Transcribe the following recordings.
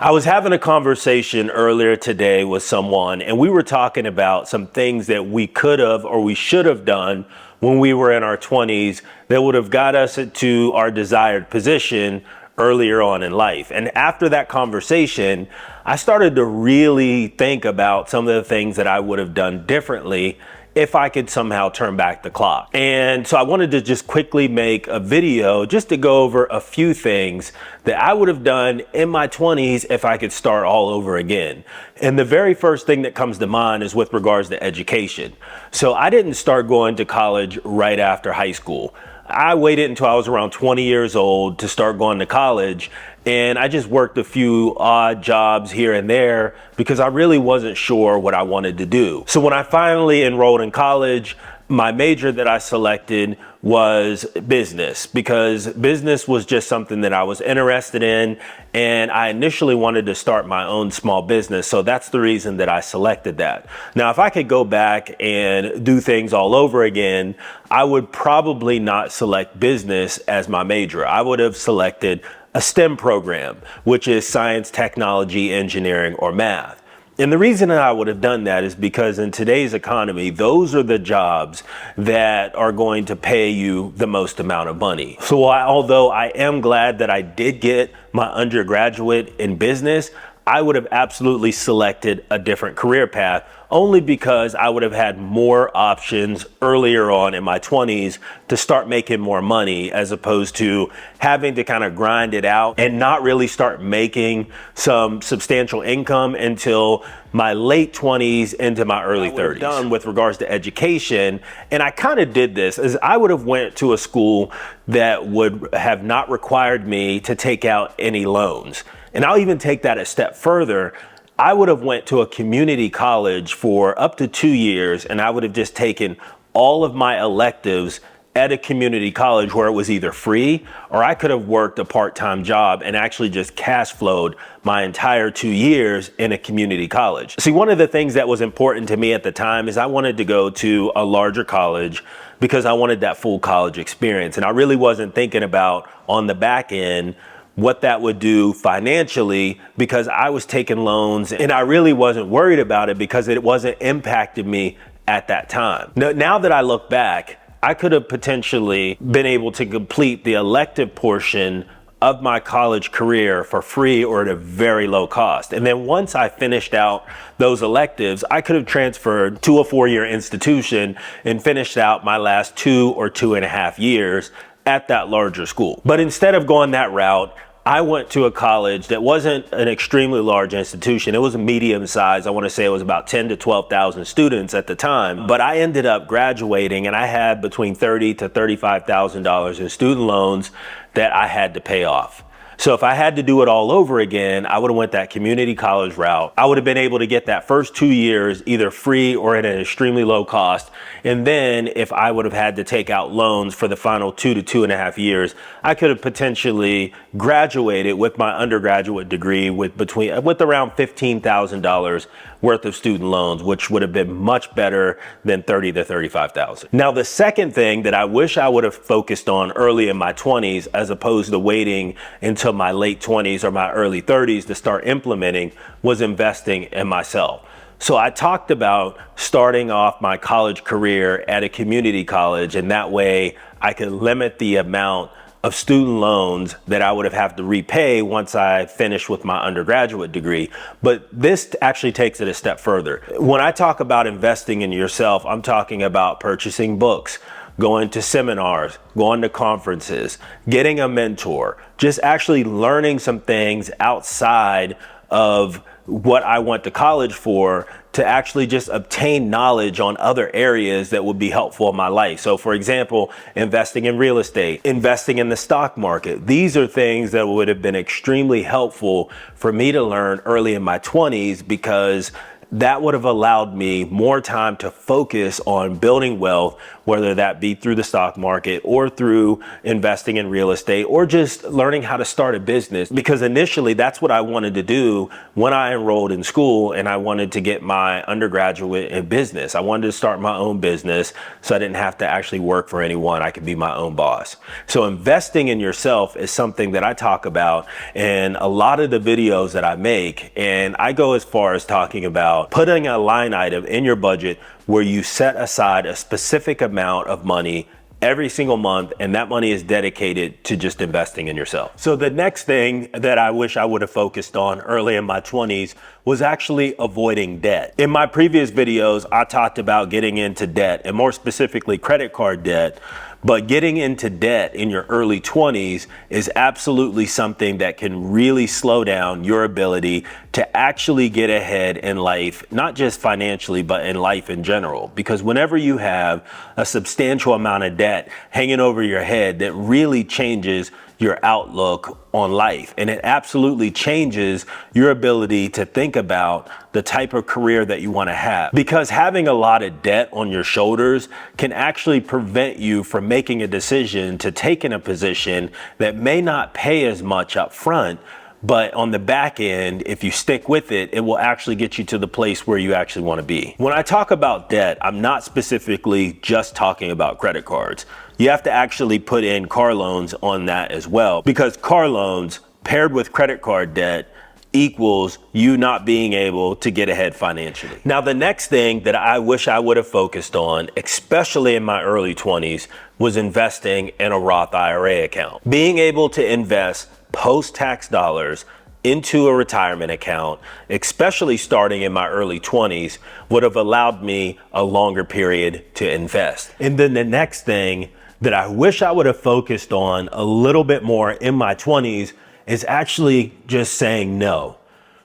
I was having a conversation earlier today with someone, and we were talking about some things that we could have or we should have done when we were in our 20s that would have got us to our desired position earlier on in life. And after that conversation, I started to really think about some of the things that I would have done differently if I could somehow turn back the clock. And so I wanted to just quickly make a video just to go over a few things that I would have done in my 20s if I could start all over again. And the very first thing that comes to mind is with regards to education. So I didn't start going to college right after high school. I waited until I was around 20 years old to start going to college, and I just worked a few odd jobs here and there because I really wasn't sure what I wanted to do. So when I finally enrolled in college, my major that I selected was business because business was just something that I was interested in, and I initially wanted to start my own small business. So that's the reason that I selected that. Now, if I could go back and do things all over again, I would probably not select business as my major. I would have selected a STEM program, which is science, technology, engineering, or math. And the reason that I would have done that is because in today's economy, those are the jobs that are going to pay you the most amount of money. So although I am glad that I did get my undergraduate in business, I would have absolutely selected a different career path only because I would have had more options earlier on in my 20s to start making more money as opposed to having to kind of grind it out and not really start making some substantial income until my late 20s into my early 30s. Done with regards to education, and I kind of did this as I would have went to a school that would have not required me to take out any loans. And I'll even take that a step further. I would have went to a community college for up to 2 years, and I would have just taken all of my electives at a community college where it was either free or I could have worked a part-time job and actually just cash flowed my entire 2 years in a community college. See, one of the things that was important to me at the time is I wanted to go to a larger college because I wanted that full college experience. And I really wasn't thinking about on the back end what that would do financially because I was taking loans and I really wasn't worried about it because it wasn't impacting me at that time. Now that I look back, I could have potentially been able to complete the elective portion of my college career for free or at a very low cost. And then once I finished out those electives, I could have transferred to a 4-year institution and finished out my last 2 or 2.5 years at that larger school. But instead of going that route, I went to a college that wasn't an extremely large institution. It was a medium size. I want to say it was about 10 to 12,000 students at the time. But I ended up graduating and I had between $30,000 to $35,000 in student loans that I had to pay off. So if I had to do it all over again, I would have went that community college route. I would have been able to get that first 2 years either free or at an extremely low cost. And then if I would have had to take out loans for the final 2 to 2.5 years, I could have potentially graduated with my undergraduate degree with around $15,000 worth of student loans, which would have been much better than $30,000 to $35,000. Now, the second thing that I wish I would have focused on early in my 20s, as opposed to waiting until my late 20s or my early 30s to start implementing, was investing in myself. So I talked about starting off my college career at a community college, and that way I could limit the amount of student loans that I would have to repay once I finished with my undergraduate degree. But this actually takes it a step further. When I talk about investing in yourself, I'm talking about purchasing books, going to seminars, going to conferences, getting a mentor, just actually learning some things outside of what I went to college for to actually just obtain knowledge on other areas that would be helpful in my life. So for example, investing in real estate, investing in the stock market. These are things that would have been extremely helpful for me to learn early in my 20s because that would have allowed me more time to focus on building wealth, whether that be through the stock market or through investing in real estate or just learning how to start a business. Because initially that's what I wanted to do when I enrolled in school, and I wanted to get my undergraduate in business. I wanted to start my own business so I didn't have to actually work for anyone. I could be my own boss. So investing in yourself is something that I talk about in a lot of the videos that I make. And I go as far as talking about putting a line item in your budget where you set aside a specific amount of money every single month, and that money is dedicated to just investing in yourself. So the next thing that I wish I would have focused on early in my 20s was actually avoiding debt. In my previous videos, I talked about getting into debt, and more specifically credit card debt. But getting into debt in your early 20s is absolutely something that can really slow down your ability to actually get ahead in life, not just financially, but in life in general. Because whenever you have a substantial amount of debt hanging over your head, that really changes your outlook on life. And it absolutely changes your ability to think about the type of career that you want to have. Because having a lot of debt on your shoulders can actually prevent you from making a decision to take in a position that may not pay as much up front, but on the back end, if you stick with it, it will actually get you to the place where you actually want to be. When I talk about debt, I'm not specifically just talking about credit cards. You have to actually put in car loans on that as well, because car loans paired with credit card debt equals you not being able to get ahead financially. Now, the next thing that I wish I would have focused on, especially in my early 20s, was investing in a Roth IRA account. Being able to invest post-tax dollars into a retirement account, especially starting in my early 20s, would have allowed me a longer period to invest. And then the next thing that I wish I would have focused on a little bit more in my 20s is actually just saying no.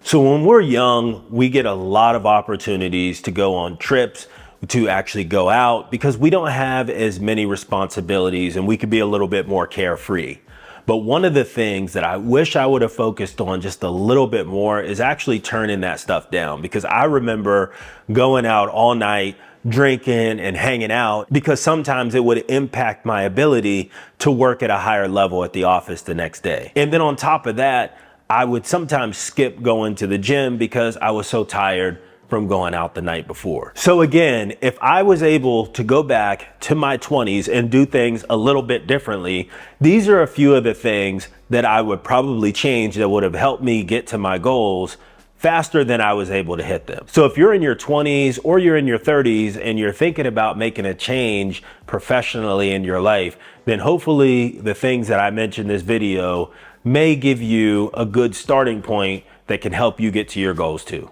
So when we're young, we get a lot of opportunities to go on trips, to actually go out, because we don't have as many responsibilities and we could be a little bit more carefree. But one of the things that I wish I would have focused on just a little bit more is actually turning that stuff down, because I remember going out all night, drinking and hanging out, because sometimes it would impact my ability to work at a higher level at the office the next day. And then on top of that, I would sometimes skip going to the gym because I was so tired from going out the night before. So again, if I was able to go back to my 20s and do things a little bit differently, these are a few of the things that I would probably change that would have helped me get to my goals faster than I was able to hit them. So if you're in your 20s or you're in your 30s and you're thinking about making a change professionally in your life, then hopefully the things that I mentioned in this video may give you a good starting point that can help you get to your goals too.